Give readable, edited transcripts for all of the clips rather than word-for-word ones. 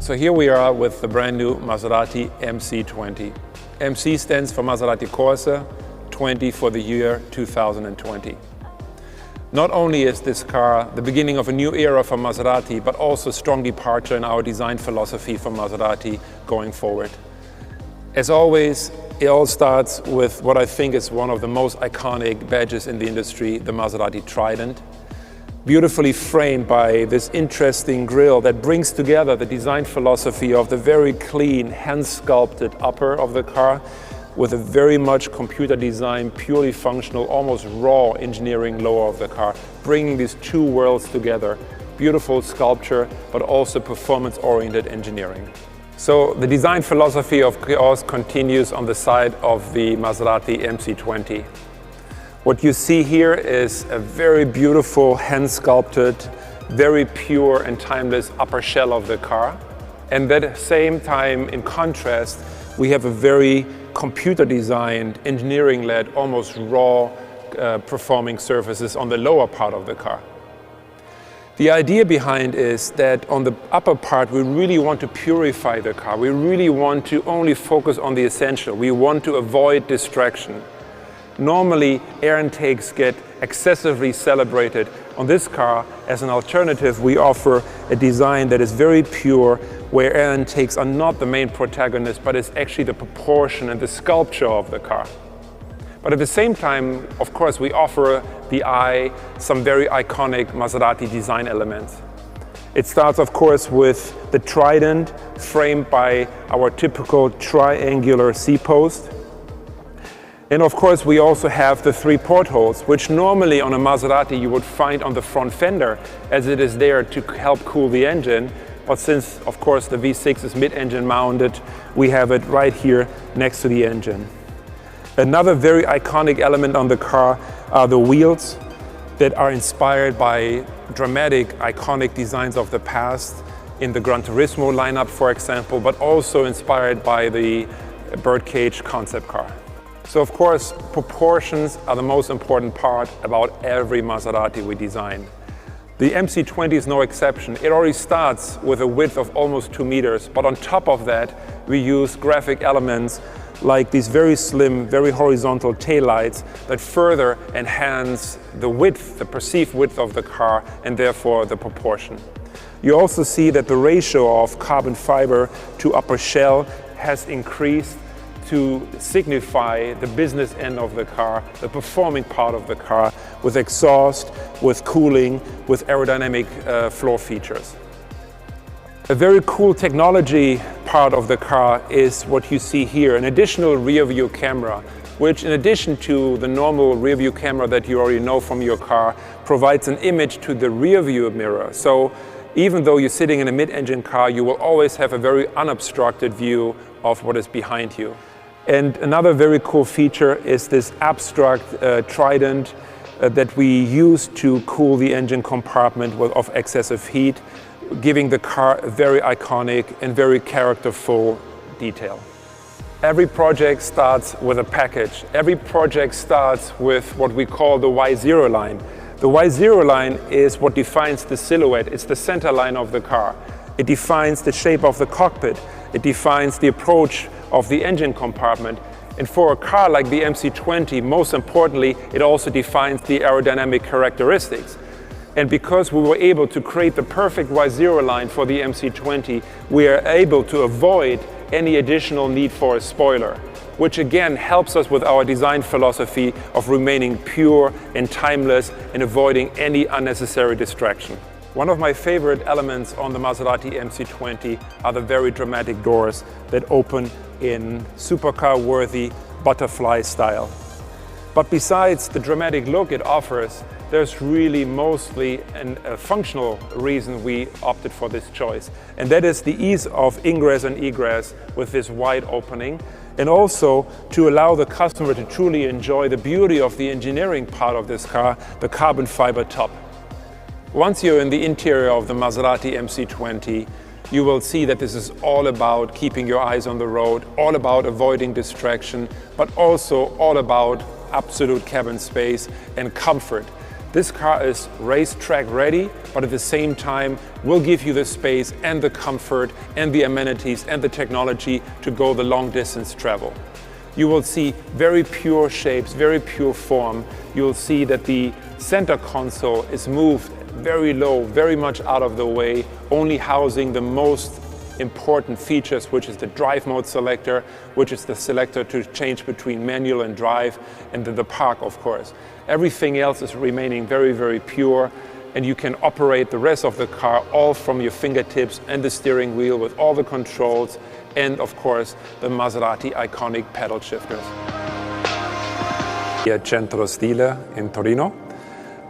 So here we are with the brand new Maserati MC20. MC stands for Maserati Corsa, 20 for the year 2020. Not only is this car the beginning of a new era for Maserati, but also a strong departure in our design philosophy for Maserati going forward. As always, it all starts with what I think is one of the most iconic badges in the industry, the Maserati Trident. Beautifully framed by this interesting grille that brings together the design philosophy of the very clean, hand-sculpted upper of the car with a very much computer design, purely functional, almost raw engineering lower of the car, bringing these two worlds together. Beautiful sculpture, but also performance-oriented engineering. So the design philosophy of chaos continues on the side of the Maserati MC20. What you see here is a very beautiful, hand-sculpted, very pure and timeless upper shell of the car. And at the same time, in contrast, we have a very computer-designed, engineering-led, almost raw performing surfaces on the lower part of the car. The idea behind is that on the upper part, we really want to purify the car. We really want to only focus on the essential. We want to avoid distraction. Normally, air intakes get excessively celebrated. On this car, as an alternative, we offer a design that is very pure, where air intakes are not the main protagonist, but it's actually the proportion and the sculpture of the car. But at the same time, of course, we offer the eye some very iconic Maserati design elements. It starts, of course, with the Trident, framed by our typical triangular C-post. And of course, we also have the three portholes, which normally on a Maserati you would find on the front fender, as it is there to help cool the engine. But since, of course, the V6 is mid-engine mounted, we have it right here next to the engine. Another very iconic element on the car are the wheels that are inspired by dramatic, iconic designs of the past in the Gran Turismo lineup, for example, but also inspired by the birdcage concept car. So of course, proportions are the most important part about every Maserati we design. The MC20 is no exception. It already starts with a width of almost 2 meters, but on top of that, we use graphic elements like these very slim, very horizontal taillights that further enhance the width, the perceived width of the car, and therefore the proportion. You also see that the ratio of carbon fiber to upper shell has increased to signify the business end of the car, the performing part of the car, with exhaust, with cooling, with aerodynamic floor features. A very cool technology part of the car is what you see here, an additional rear view camera, which in addition to the normal rear view camera that you already know from your car, provides an image to the rear view mirror. So even though you're sitting in a mid-engine car, you will always have a very unobstructed view of what is behind you. And another very cool feature is this abstract Trident that we use to cool the engine compartment of excessive heat, giving the car a very iconic and very characterful detail. Every project starts with a package. Every project starts with what we call the Y0 line. The Y0 line is what defines the silhouette. It's the center line of the car. It defines the shape of the cockpit. It defines the approach of the engine compartment. And for a car like the MC20, most importantly, it also defines the aerodynamic characteristics. And because we were able to create the perfect Y0 line for the MC20, we are able to avoid any additional need for a spoiler, which again helps us with our design philosophy of remaining pure and timeless and avoiding any unnecessary distraction. One of my favorite elements on the Maserati MC20 are the very dramatic doors that open in supercar-worthy butterfly style. But besides the dramatic look it offers, there's really mostly a functional reason we opted for this choice. And that is the ease of ingress and egress with this wide opening, and also to allow the customer to truly enjoy the beauty of the engineering part of this car, the carbon fiber top. Once you're in the interior of the Maserati MC20, you will see that this is all about keeping your eyes on the road, all about avoiding distraction, but also all about absolute cabin space and comfort. This car is racetrack ready, but at the same time will give you the space and the comfort and the amenities and the technology to go the long distance travel. You will see very pure shapes, very pure form. You'll see that the center console is moved very low, very much out of the way, only housing the most important features, which is the drive mode selector, which is the selector to change between manual and drive, and then the park, of course. Everything else is remaining very, very pure, and you can operate the rest of the car all from your fingertips and the steering wheel with all the controls, and of course the Maserati iconic pedal shifters. Here at Centro Stile in Torino.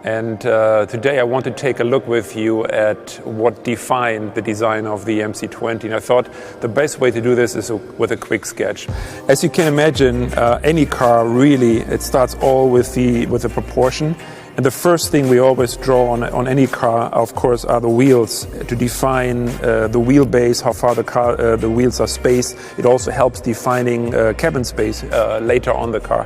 And today I want to take a look with you at what defined the design of the MC20. And I thought the best way to do this is with a quick sketch. As you can imagine, any car really, it starts all with the proportion. And the first thing we always draw on any car, of course, are the wheels to define the wheelbase, how far the wheels are spaced. It also helps defining cabin space later on the car.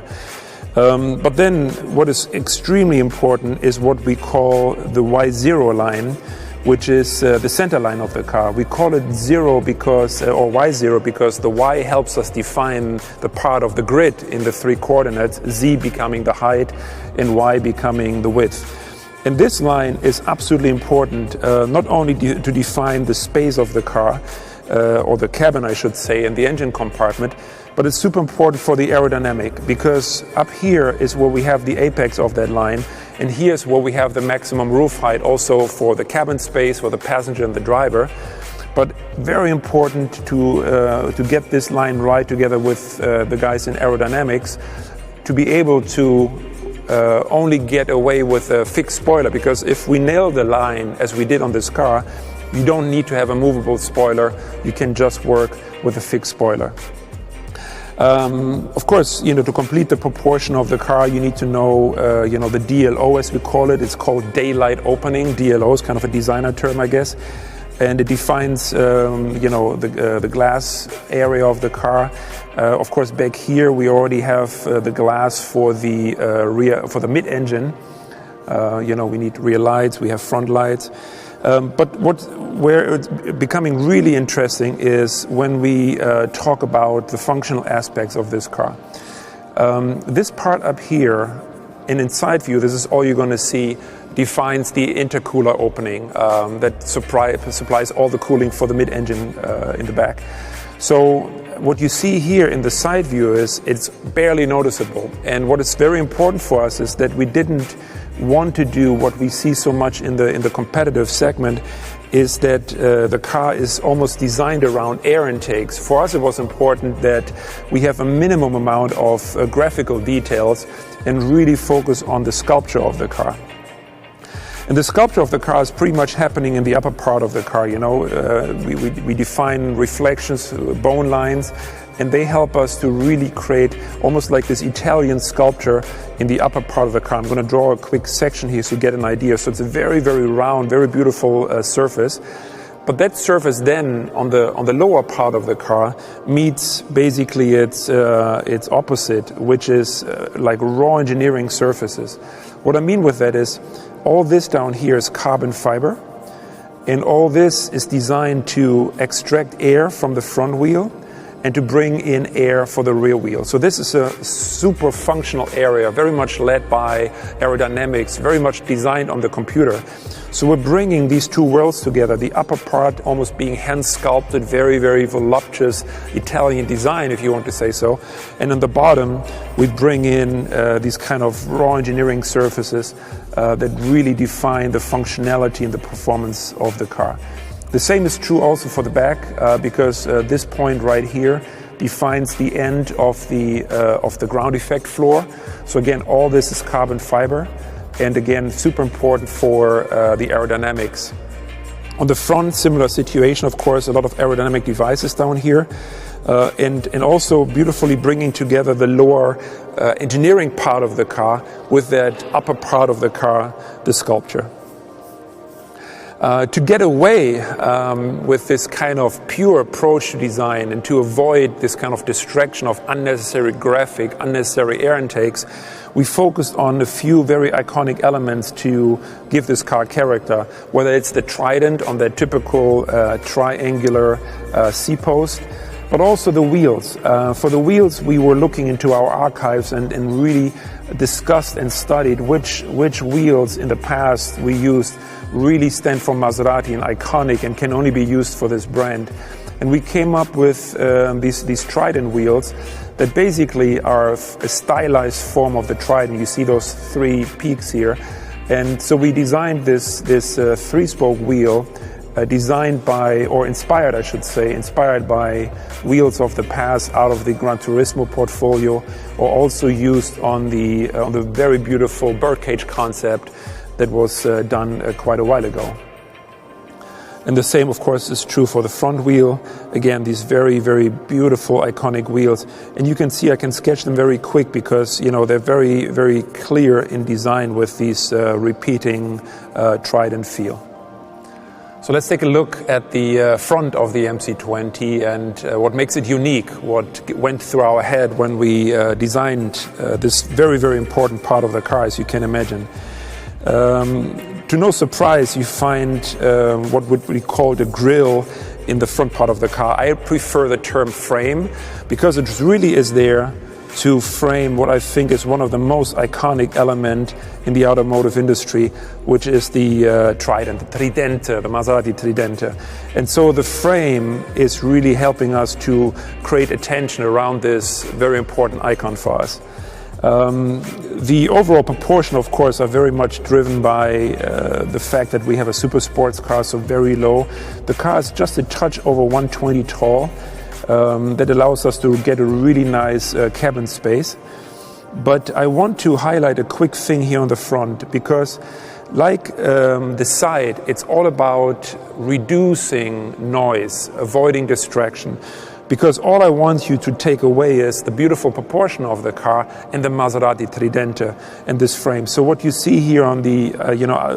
But then what is extremely important is what we call the Y0 line, which is the center line of the car. We call it zero because, or Y0 because the Y helps us define the part of the grid in the three coordinates, Z becoming the height and Y becoming the width. And this line is absolutely important, not only to define the space of the car, or the cabin I should say, and the engine compartment, but it's super important for the aerodynamic, because up here is where we have the apex of that line, and here's where we have the maximum roof height also for the cabin space, for the passenger and the driver. But very important to get this line right together with the guys in aerodynamics to be able to only get away with a fixed spoiler, because if we nail the line as we did on this car, you don't need to have a movable spoiler, you can just work with a fixed spoiler. Of course, to complete the proportion of the car, you need to know, the DLO as we call it. It's called daylight opening. DLO is kind of a designer term, I guess, and it defines, the glass area of the car. Of course, back here we already have the glass for the for the mid-engine. We need rear lights, we have front lights. But where it's becoming really interesting is when we talk about the functional aspects of this car. This part up here, in inside view, this is all you're going to see, defines the intercooler opening that supplies all the cooling for the mid-engine in the back. So what you see here in the side view is it's barely noticeable. And what is very important for us is that we didn't want to do what we see so much in the competitive segment, is that the car is almost designed around air intakes. For us it was important that we have a minimum amount of graphical details and really focus on the sculpture of the car. And the sculpture of the car is pretty much happening in the upper part of the car. We define reflections, bone lines, and they help us to really create almost like this Italian sculpture in the upper part of the car. I'm going to draw a quick section here so you get an idea. So it's a very, very round, very beautiful surface. But that surface then on the lower part of the car meets basically its opposite, which is like raw engineering surfaces. What I mean with that is all this down here is carbon fiber, and all this is designed to extract air from the front wheel and to bring in air for the rear wheel. So this is a super functional area, very much led by aerodynamics, very much designed on the computer. So we're bringing these two worlds together, the upper part almost being hand sculpted, very, very voluptuous Italian design, if you want to say so. And on the bottom, we bring in these kind of raw engineering surfaces that really define the functionality and the performance of the car. The same is true also for the back, because this point right here defines the end of the ground effect floor. So again, all this is carbon fiber, and again, super important for the aerodynamics. On the front, similar situation, of course, a lot of aerodynamic devices down here, and also beautifully bringing together the lower engineering part of the car with that upper part of the car, the sculpture. To get away with this kind of pure approach to design and to avoid this kind of distraction of unnecessary graphic, unnecessary air intakes, we focused on a few very iconic elements to give this car character, whether it's the Trident on that typical triangular C-post, but also the wheels. For the wheels, we were looking into our archives and really discussed and studied which wheels in the past we used really stand for Maserati and iconic and can only be used for this brand. And we came up with these Trident wheels that basically are a stylized form of the Trident. You see those three peaks here. And so we designed this three-spoke wheel designed by, or inspired I should say, inspired by wheels of the past out of the Gran Turismo portfolio, or also used on the very beautiful birdcage concept that was done quite a while ago. And the same, of course, is true for the front wheel. Again, these very, very beautiful, iconic wheels. And you can see I can sketch them very quick because, you know, they're very, very clear in design with these repeating Trident feel. So let's take a look at the front of the MC20 and what makes it unique, what went through our head when we designed this very, very important part of the car, as you can imagine. To no surprise, you find what would be called a grille in the front part of the car. I prefer the term frame because it really is there to frame what I think is one of the most iconic elements in the automotive industry, which is the Trident, the Trident, the Maserati Trident. And so the frame is really helping us to create attention around this very important icon for us. The overall proportion, of course, are very much driven by the fact that we have a super sports car, so very low. The car is just a touch over 120 tall. That allows us to get a really nice cabin space. But I want to highlight a quick thing here on the front because like the side, it's all about reducing noise, avoiding distraction. Because all I want you to take away is the beautiful proportion of the car and the Maserati Trident and this frame. So what you see here on the,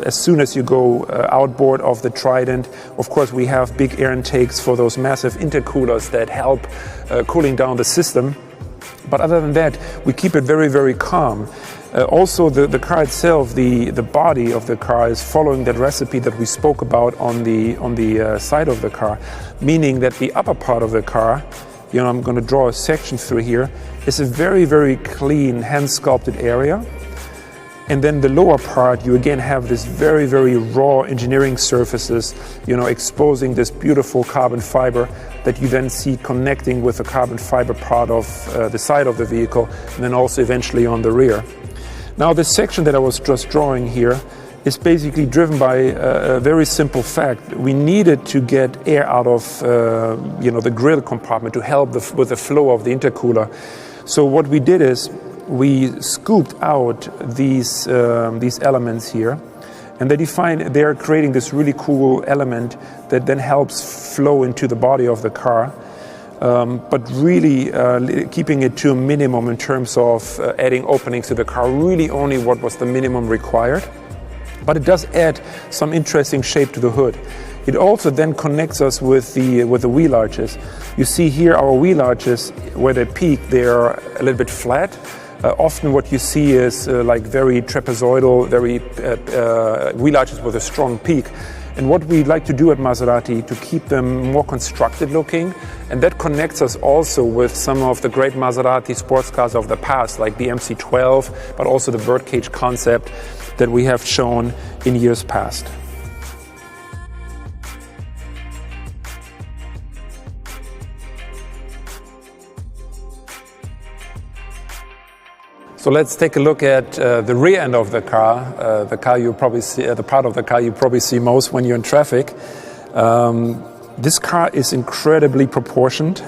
as soon as you go outboard of the Trident, of course we have big air intakes for those massive intercoolers that help cooling down the system. But other than that, we keep it very, very calm. Also, the car itself, the body of the car is following that recipe that we spoke about on the side of the car, meaning that the upper part of the car, I'm going to draw a section through here, is a very, very clean hand-sculpted area. And then the lower part, you again have this very, very raw engineering surfaces, exposing this beautiful carbon fiber that you then see connecting with the carbon fiber part of the side of the vehicle, and then also eventually on the rear. Now, this section that I was just drawing here is basically driven by a very simple fact. We needed to get air out of the grill compartment to help with the flow of the intercooler. So what we did is we scooped out these elements here, and they are creating this really cool element that then helps flow into the body of the car. But really keeping it to a minimum in terms of adding openings to the car, really only what was the minimum required. But it does add some interesting shape to the hood. It also then connects us with the wheel arches. You see here our wheel arches, where they peak, they're a little bit flat. Often what you see is like very trapezoidal, very wheel arches with a strong peak. And what we like to do at Maserati to keep them more constructed looking, and that connects us also with some of the great Maserati sports cars of the past, like the MC12, but also the birdcage concept that we have shown in years past. So let's take a look at the rear end of the car, the car you probably see, the part of the car you probably see most when you're in traffic. This car is incredibly proportioned,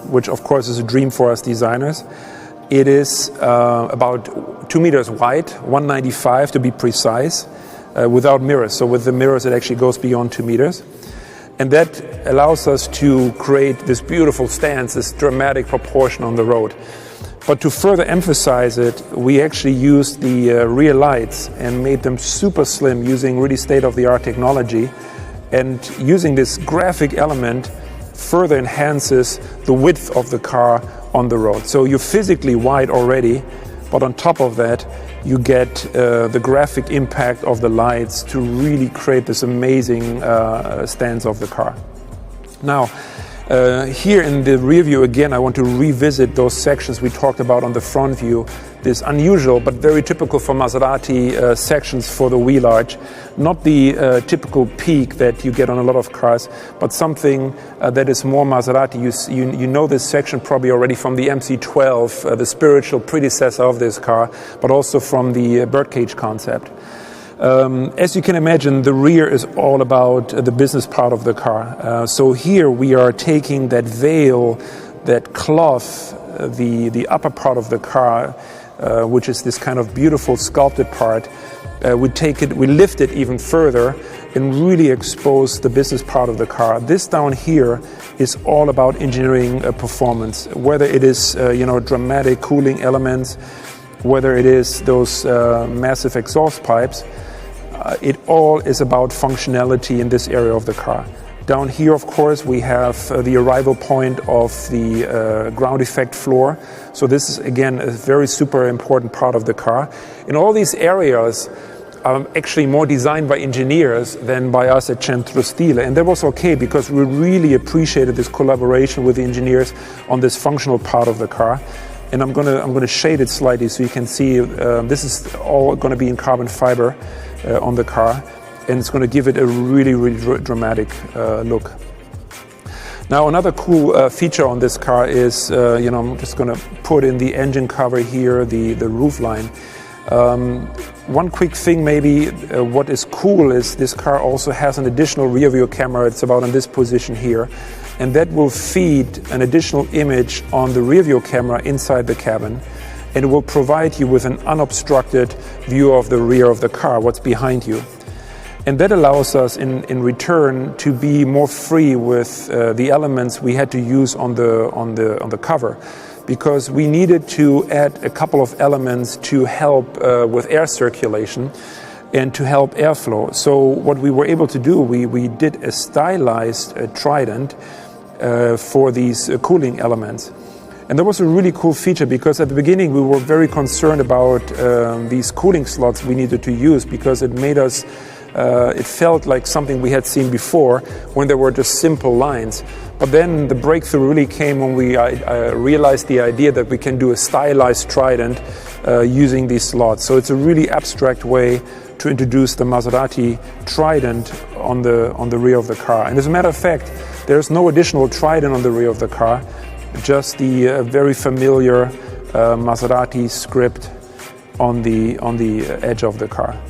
which of course is a dream for us designers. It is about 2 meters wide, 195 to be precise, without mirrors. So with the mirrors, it actually goes beyond 2 meters. And that allows us to create this beautiful stance, this dramatic proportion on the road. But to further emphasize it, we actually used the rear lights and made them super slim using really state-of-the-art technology. And using this graphic element further enhances the width of the car on the road. So you're physically wide already, but on top of that, you get the graphic impact of the lights to really create this amazing stance of the car. Now, here in the rear view, again, I want to revisit those sections we talked about on the front view. This unusual but very typical for Maserati sections for the wheel arch. Not the typical peak that you get on a lot of cars, but something that is more Maserati. You know this section probably already from the MC12, the spiritual predecessor of this car, but also from the birdcage concept. As you can imagine, the rear is all about the business part of the car. So here we are taking that veil, that cloth, the upper part of the car, which is this kind of beautiful sculpted part. We lift it even further and really expose the business part of the car. This down here is all about engineering performance, whether it is dramatic cooling elements, whether it is those massive exhaust pipes. It all is about functionality in this area of the car. Down here, of course, we have the arrival point of the ground effect floor. So this is, again, a very super important part of the car. In all these areas are actually more designed by engineers than by us at Centro Stile. And that was okay, because we really appreciated this collaboration with the engineers on this functional part of the car. And I'm gonna shade it slightly so you can see this is all going to be in carbon fiber on the car, and it's going to give it a really, really dramatic look. Now, another cool feature on this car is, I'm just going to put in the engine cover here, the roof line. One quick thing maybe, what is cool is this car also has an additional rear view camera. It's about in this position here. And that will feed an additional image on the rear view camera inside the cabin. And it will provide you with an unobstructed view of the rear of the car, what's behind you. And that allows us in return to be more free with the elements we had to use on the cover, because we needed to add a couple of elements to help with air circulation and to help airflow. So what we were able to do, we did a stylized Trident for these cooling elements. And that was a really cool feature, because at the beginning we were very concerned about these cooling slots we needed to use, because it made us, it felt like something we had seen before when there were just simple lines. But then the breakthrough really came when we realized the idea that we can do a stylized Trident using these slots. So it's a really abstract way to introduce the Maserati Trident on the rear of the car. And as a matter of fact, there's no additional Trident on the rear of the car, just the very familiar Maserati script on the edge of the car.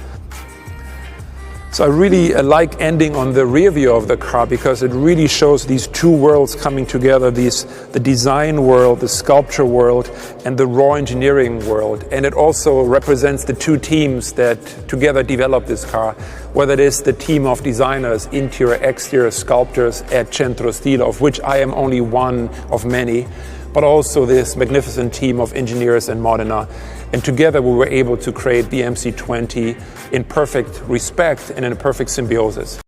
So I really like ending on the rear view of the car, because it really shows these two worlds coming together, the design world, the sculpture world, and the raw engineering world. And it also represents the two teams that together developed this car, whether it is the team of designers, interior, exterior sculptors at Centro Stile, of which I am only one of many, but also this magnificent team of engineers in Modena. And together we were able to create the MC20 in perfect respect and in a perfect symbiosis.